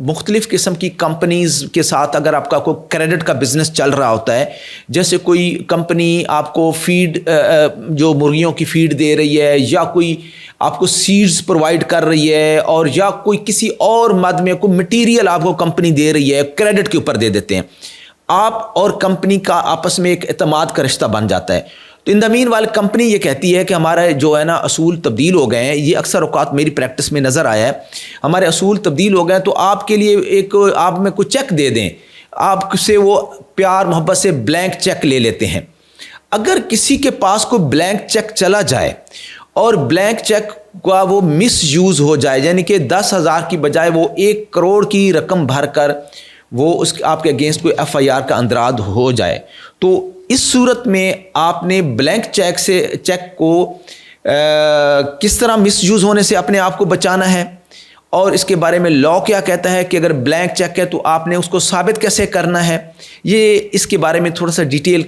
مختلف قسم کی کمپنیز کے ساتھ اگر آپ کا کوئی کریڈٹ کا بزنس چل رہا ہوتا ہے، جیسے کوئی کمپنی آپ کو فیڈ جو مرغیوں کی فیڈ دے رہی ہے، یا کوئی آپ کو سیڈز پرووائڈ کر رہی ہے، اور یا کوئی کسی اور مد میں کوئی مٹیریل آپ کو کمپنی دے رہی ہے، کریڈٹ کے اوپر دے دیتے ہیں، آپ اور کمپنی کا آپس میں ایک اعتماد کا رشتہ بن جاتا ہے. تو ان دا مین وائل کمپنی یہ کہتی ہے کہ ہمارے جو ہے نا اصول تبدیل ہو گئے ہیں. یہ اکثر اوقات میری پریکٹس میں نظر آیا ہے، ہمارے اصول تبدیل ہو گئے ہیں، تو آپ کے لیے ایک آپ میں کوئی چیک دے دیں، آپ سے وہ پیار محبت سے بلینک چیک لے لیتے ہیں. اگر کسی کے پاس کوئی بلینک چیک چلا جائے اور بلینک چیک کا وہ مس یوز ہو جائے، یعنی کہ 10,000 کی بجائے وہ 1 کروڑ کی رقم بھر کر وہ اس آپ کے اگینسٹ کوئی FIR کا اندراد ہو جائے، تو اس صورت میں آپ نے بلینک چیک کو کس طرح مس یوز ہونے سے اپنے آپ کو بچانا ہے، اور اس کے بارے میں لا کیا کہتا ہے کہ اگر بلینک چیک ہے تو آپ نے اس کو ثابت کیسے کرنا ہے. یہ اس کے بارے میں تھوڑا سا ڈیٹیل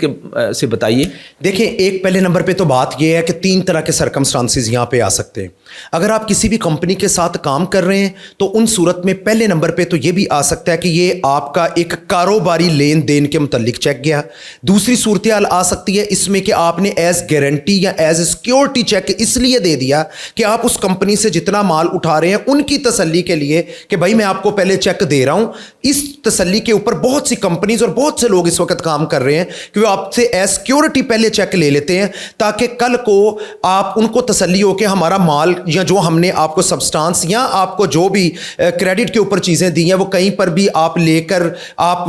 سے بتائیے. دیکھیں، ایک پہلے نمبر پہ تو بات یہ ہے کہ 3 طرح کے سرکمسٹانسز یہاں پہ آ سکتے ہیں. اگر آپ کسی بھی کمپنی کے ساتھ کام کر رہے ہیں تو ان صورت میں پہلے نمبر پہ تو یہ بھی آ سکتا ہے کہ یہ آپ کا ایک کاروباری لین دین کے متعلق چیک گیا. دوسری صورتحال آ سکتی ہے اس میں کہ آپ نے ایز گارنٹی یا ایز اے سیکیورٹی چیک اس لیے دے دیا کہ آپ اس کمپنی سے جتنا مال اٹھا رہے ہیں ان کی تسلی کے لیے کہ بھائی میں آپ کو پہلے چیک دے رہا ہوں. اس تسلی کے اوپر بہت سی کمپنیز اور بہت سے لوگ اس وقت کام کر رہے ہیں کہ وہ آپ سے ایز سیکیورٹی پہلے چیک لے لیتے ہیں تاکہ کل کو آپ ان کو تسلی ہو کہ ہمارا مال یا جو ہم نے آپ کو سبسٹانس یا آپ کو جو بھی کریڈٹ کے اوپر چیزیں دی ہیں وہ کہیں پر بھی آپ لے کر آپ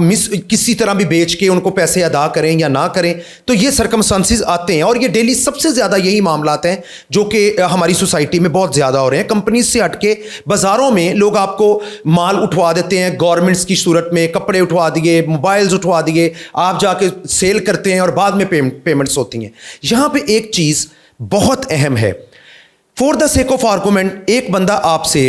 کسی طرح بھی بیچ کے ان کو پیسے ادا کریں یا نہ کریں. تو یہ سرکمسٹانسز آتے ہیں اور یہ ڈیلی سب سے زیادہ یہی معاملات ہیں جو کہ ہماری سوسائٹی میں بہت زیادہ ہو رہے ہیں. کمپنیز سے ہٹ کے بازاروں میں لوگ آپ کو مال اٹھوا دیتے ہیں، گورنمنٹس کی صورت میں کپڑے اٹھوا دیے، موبائلز اٹھوا دیے، آپ جا کے سیل کرتے ہیں اور بعد میں پیمنٹس ہوتی ہیں. یہاں پہ ایک چیز بہت اہم ہے، for the sake of argument ایک بندہ آپ سے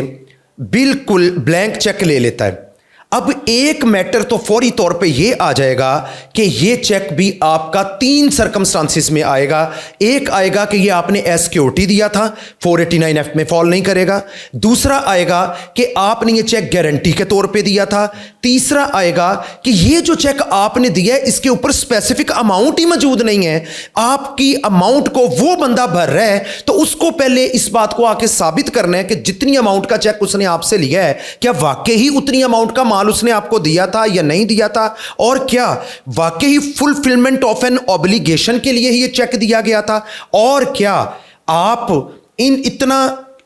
بالکل بلینک چیک لے لیتا ہے. اب ایک میٹر تو فوری طور پہ یہ آ جائے گا کہ یہ چیک بھی آپ کا 3 سرکمسٹانسز میں آئے گا. ایک آئے گا کہ یہ آپ نے ایز سیکیورٹی دیا تھا، 489F میں فال نہیں کرے گا. دوسرا آئے گا کہ آپ نے یہ چیک گارنٹی کے طور پہ دیا تھا. تیسرا آئے گا کہ یہ جو چیک آپ نے دیا ہے اس کے اوپر اسپیسیفک اماؤنٹ ہی موجود نہیں ہے، آپ کی اماؤنٹ کو وہ بندہ بھر رہا ہے تو اس کو پہلے اس بات کو آ کے ثابت کرنا ہے کہ جتنی اماؤنٹ کا چیک اس نے آپ سے لیا ہے کیا واقعی اتنی اماؤنٹ کا مال اس نے آپ کو دیا تھا یا نہیں دیا تھا، اور کیا واقعی فلفلمنٹ آف این اوبلیگیشن کے لیے ہی یہ چیک دیا گیا تھا، اور کیا آپ اتنا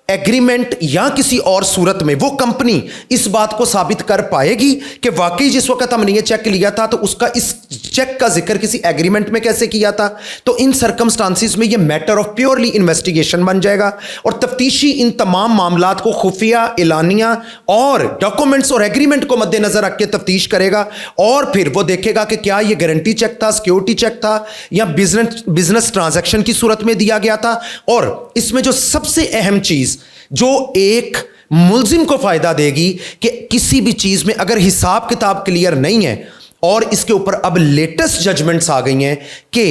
ایگریمنٹ یا کسی اور صورت میں وہ کمپنی اس بات کو ثابت کر پائے گی کہ واقعی جس وقت ہم نے یہ چیک لیا تھا تو اس کا اس چیک کا ذکر کسی ایگریمنٹ میں کیسے کیا تھا. تو ان سرکمسٹانسز میں یہ میٹر آف پیورلی انویسٹیگیشن بن جائے گا اور تفتیشی ان تمام معاملات کو خفیہ، اعلانیہ اور ڈاکومنٹس اور ایگریمنٹ کو مد نظر رکھ کے تفتیش کرے گا، اور پھر وہ دیکھے گا کہ کیا یہ گارنٹی چیک تھا، سیکیورٹی چیک تھا یا بزنس ٹرانزیکشن کی صورت میں دیا گیا تھا. اور اس میں جو سب سے اہم چیز جو ایک ملزم کو فائدہ دے گی کہ کسی بھی چیز میں اگر حساب کتاب کلیئر نہیں ہے، اور اس کے اوپر اب لیٹسٹ ججمنٹس آ گئی ہیں کہ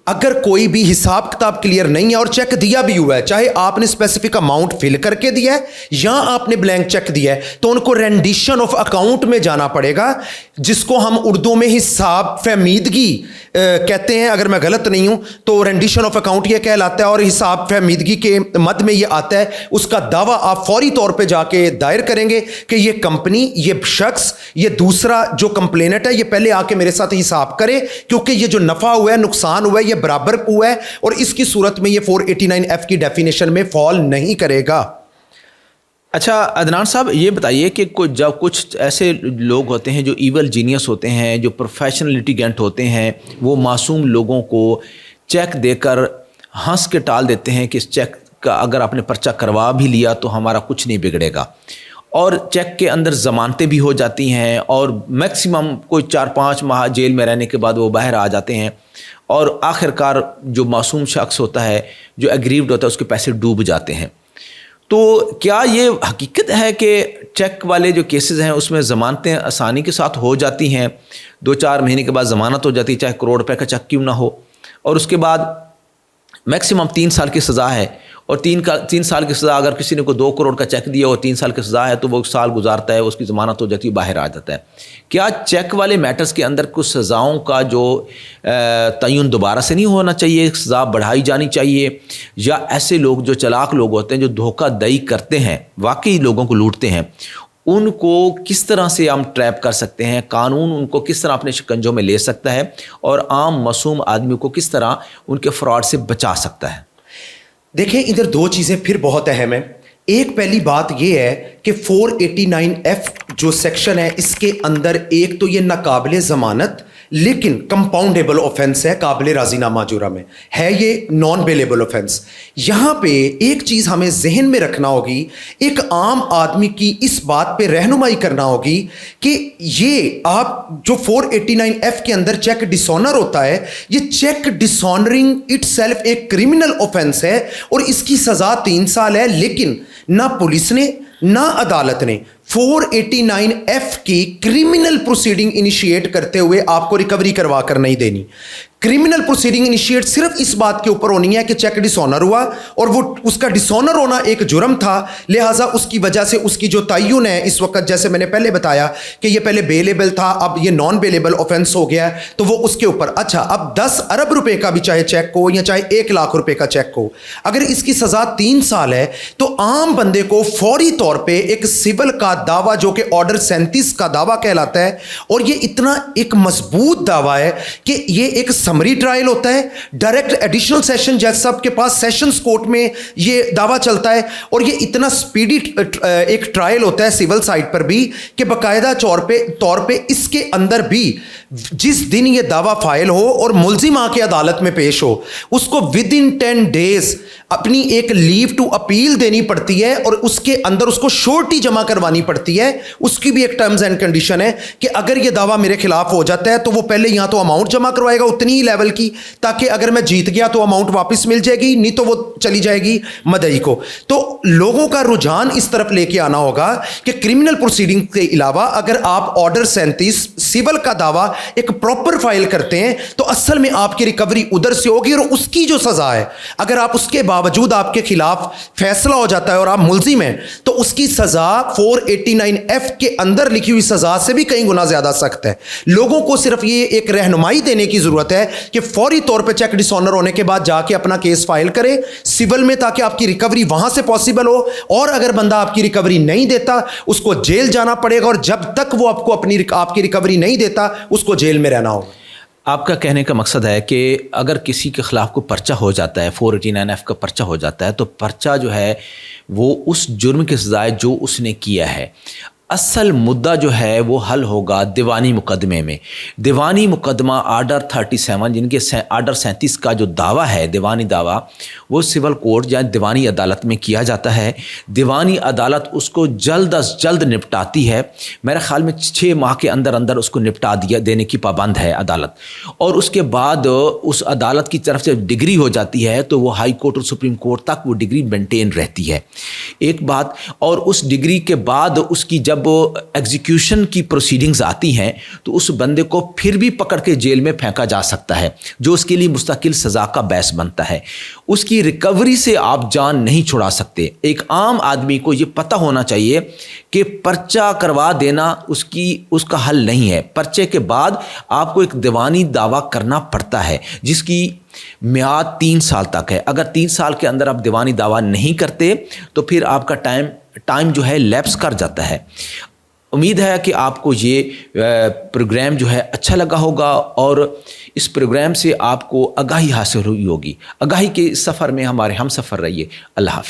اگر کوئی بھی حساب کتاب کلیئر نہیں ہے اور چیک دیا بھی ہوا ہے، چاہے آپ نے اسپیسیفک اماؤنٹ فل کر کے دیا ہے یا آپ نے بلینک چیک دیا ہے، تو ان کو رینڈیشن آف اکاؤنٹ میں جانا پڑے گا، جس کو ہم اردو میں حساب فہمیدگی کہتے ہیں. اگر میں غلط نہیں ہوں تو رینڈیشن آف اکاؤنٹ یہ کہلاتا ہے، اور حساب فہمیدگی کے مد میں یہ آتا ہے. اس کا دعویٰ آپ فوری طور پہ جا کے دائر کریں گے کہ یہ کمپنی، یہ شخص، یہ دوسرا جو کمپلینٹ ہے، یہ پہلے آ کے میرے ساتھ حساب کرے کیونکہ یہ جو نفع ہوا ہے، نقصان ہوا ہے، یہ برابر ہوا ہے، اور اس کی صورت میں یہ 489F کی ڈیفینیشن میں فال نہیں کرے گا. اچھا عدنان صاحب، یہ بتائیے کہ جب کچھ ایسے لوگ ہوتے ہیں جو ایول جینیس ہوتے ہیں، جو پروفیشنل لیٹیگنٹ ہوتے ہیں، وہ معصوم لوگوں کو چیک دے کر ہنس کے ٹال دیتے ہیں کہ اس چیک کا اگر آپ نے پرچہ کروا بھی لیا تو ہمارا کچھ نہیں بگڑے گا، اور چیک کے اندر ضمانتیں بھی ہو جاتی ہیں، اور میکسیمم کوئی 4-5 ماہ جیل میں رہنے کے بعد وہ باہر آ جاتے ہیں، اور آخر کار جو معصوم شخص ہوتا ہے، جو ایگریوڈ ہوتا ہے، اس کے پیسے ڈوب جاتے ہیں. تو کیا یہ حقیقت ہے کہ چیک والے جو کیسز ہیں اس میں ضمانتیں آسانی کے ساتھ ہو جاتی ہیں، 2-4 مہینے کے بعد ضمانت ہو جاتی ہے، چاہے کروڑ روپے کا چیک کیوں نہ ہو، اور اس کے بعد میکسیمم 3 سال کی سزا ہے، اور 3 سال کی سزا، اگر کسی نے کوئی 2 کروڑ کا چیک دیا اور 3 سال کی سزا ہے تو وہ 1 سال گزارتا ہے، اس کی ضمانت ہو جاتی ہے، باہر آ جاتا ہے۔ کیا چیک والے میٹرز کے اندر کچھ سزاؤں کا جو تعین دوبارہ سے نہیں ہونا چاہیے، سزا بڑھائی جانی چاہیے، یا ایسے لوگ جو چلاک لوگ ہوتے ہیں جو دھوکہ دہی کرتے ہیں، واقعی لوگوں کو لوٹتے ہیں، ان کو کس طرح سے ہم ٹریپ کر سکتے ہیں، قانون ان کو کس طرح اپنے شکنجوں میں لے سکتا ہے، اور عام معصوم آدمی کو کس طرح ان کے فراڈ سے بچا سکتا ہے؟ دیکھیں ادھر 2 چیزیں پھر بہت اہم ہیں۔ ایک پہلی بات یہ ہے کہ 489F جو سیکشن ہے اس کے اندر ایک تو یہ ناقابل ضمانت لیکن کمپاؤنڈیبل آفینس ہے، قابل راضی نامہ جرم میں ہے، یہ نان بیلیبل آفینس۔ یہاں پہ ایک چیز ہمیں ذہن میں رکھنا ہوگی، ایک عام آدمی کی اس بات پہ رہنمائی کرنا ہوگی کہ یہ آپ جو 489F کے اندر چیک ڈسونر ہوتا ہے، یہ چیک ڈسونرنگ اٹ سیلف ایک کرمنل آفینس ہے اور اس کی سزا 3 سال ہے، لیکن نہ پولیس نے نہ عدالت نے 489F کی کرمنل پروسیڈنگ انیشیٹ کرتے ہوئے آپ کو ریکوری کروا کر نہیں دینی۔ کرمنل پروسیڈنگ انیشیٹ صرف اس بات کے اوپر ہونی ہے کہ چیک ڈسونر ہوا اور وہ اس کا ڈسونر ہونا ایک جرم تھا، لہٰذا اس کی وجہ سے اس کی جو تعین ہے اس وقت، جیسے میں نے پہلے بتایا کہ یہ پہلے بیلیبل تھا، اب یہ نان بیلیبل آفینس ہو گیا ہے، تو وہ اس کے اوپر اچھا اب 10 ارب روپے کا بھی چاہے چیک ہو یا چاہے 1 لاکھ روپے کا چیک ہو، اگر اس کی سزا 3 سال ہے تو عام بندے کو فوری طور پہ ایک سول کا دعویٰ جو کہ آرڈر 37 کا دعویٰ کہلاتا ہے، اور یہ اتنا ایک مضبوط دعویٰ ہے کہ یہ ایک سمری ٹرائل ہوتا ہے، ڈائریکٹ ایڈیشنل سیشن جج صاحب کے پاس سیشنز کورٹ میں یہ دعویٰ چلتا ہے، اور یہ اتنا سپیڈی ایک ٹرائل ہوتا ہے سول سائڈ پر بھی کہ باقاعدہ طور پہ اس کے اندر بھی جس دن یہ دعویٰ فائل ہو اور ملزم آ کے عدالت میں پیش ہو، اس کو ود ان 10 days اپنی ایک لیو ٹو اپیل دینی پڑتی ہے، اور اس کے اندر اس کو شورٹی جمع کروانی پڑتی ہے۔ اس کی بھی ایک ٹرمز اینڈ کنڈیشن ہے کہ اگر یہ دعویٰ میرے خلاف ہو جاتا ہے تو وہ پہلے یہاں تو اماؤنٹ جمع کروائے گا اتنی ہی لیول کی، تاکہ اگر میں جیت گیا تو اماؤنٹ واپس مل جائے گی، نہیں تو وہ چلی جائے گی مدعی کو۔ تو لوگوں کا رجحان اس طرف لے کے آنا ہوگا کہ کرمنل پروسیڈنگ کے علاوہ اگر آپ آرڈر 37 سول کا دعویٰ ایک پراپر فائل کرتے ہیں تو اصل میں آپ کی ریکوری ادھر سے ہوگی، اور اس کی جو سزا ہے اگر آپ اس کے باوجود آپ کے خلاف فیصلہ ہو جاتا ہے اور آپ ملزم ہیں تو اس کی سزا 489F کے اندر لکھی ہوئی سزا سے بھی کئی گنا زیادہ سخت ہے۔ لوگوں کو صرف یہ ایک رہنمائی دینے کی ضرورت ہے کہ فوری طور پہ چیک ڈسونر ہونے کے بعد جا کے اپنا کیس فائل کرے سول میں، تاکہ آپ کی ریکوری وہاں سے پاسبل ہو، اور اگر بندہ آپ کی ریکوری نہیں دیتا اس کو جیل جانا پڑے گا، اور جب تک وہ آپ کی ریکوری نہیں دیتا اس کو جیل میں رہنا ہوگا۔ آپ کا کہنے کا مقصد ہے کہ اگر کسی کے خلاف کوئی پرچہ ہو جاتا ہے، 489F کا پرچہ ہو جاتا ہے، تو پرچہ جو ہے وہ اس جرم کی سزا ہے جو اس نے کیا ہے۔ اصل مدعا جو ہے وہ حل ہوگا دیوانی مقدمے میں۔ دیوانی مقدمہ آرڈر 37 جن کے آرڈر 37 کا جو دعویٰ ہے، دیوانی دعویٰ، وہ سول کورٹ یا دیوانی عدالت میں کیا جاتا ہے۔ دیوانی عدالت اس کو جلد از جلد نپٹاتی ہے، میرے خیال میں 6 ماہ کے اندر اندر اس کو نپٹا دینے کی پابند ہے عدالت، اور اس کے بعد اس عدالت کی طرف سے ڈگری ہو جاتی ہے تو وہ ہائی کورٹ اور سپریم کورٹ تک وہ ڈگری مینٹین رہتی ہے، ایک بات۔ اور اس ڈگری کے بعد اس کی جب ایگزیکیوشن کی پروسیڈنگز آتی ہیں تو اس بندے کو پھر بھی پکڑ کے جیل میں پھینکا جا سکتا ہے، جو اس کے لیے مستقل سزا کا باعث بنتا ہے۔ اس کی ریکوری سے آپ جان نہیں چھڑا سکتے۔ ایک عام آدمی کو یہ پتہ ہونا چاہیے کہ پرچہ کروا دینا اس کا حل نہیں ہے۔ پرچے کے بعد آپ کو ایک دیوانی دعویٰ کرنا پڑتا ہے جس کی میعاد 3 سال تک ہے۔ اگر 3 سال کے اندر آپ دیوانی دعویٰ نہیں کرتے تو پھر آپ کا ٹائم جو ہے لیپس کر جاتا ہے۔ امید ہے کہ آپ کو یہ پروگرام جو ہے اچھا لگا ہوگا، اور اس پروگرام سے آپ کو آگاہی حاصل ہوئی ہوگی۔ آگاہی کے سفر میں ہمارے ہم سفر رہیے۔ اللہ حافظ۔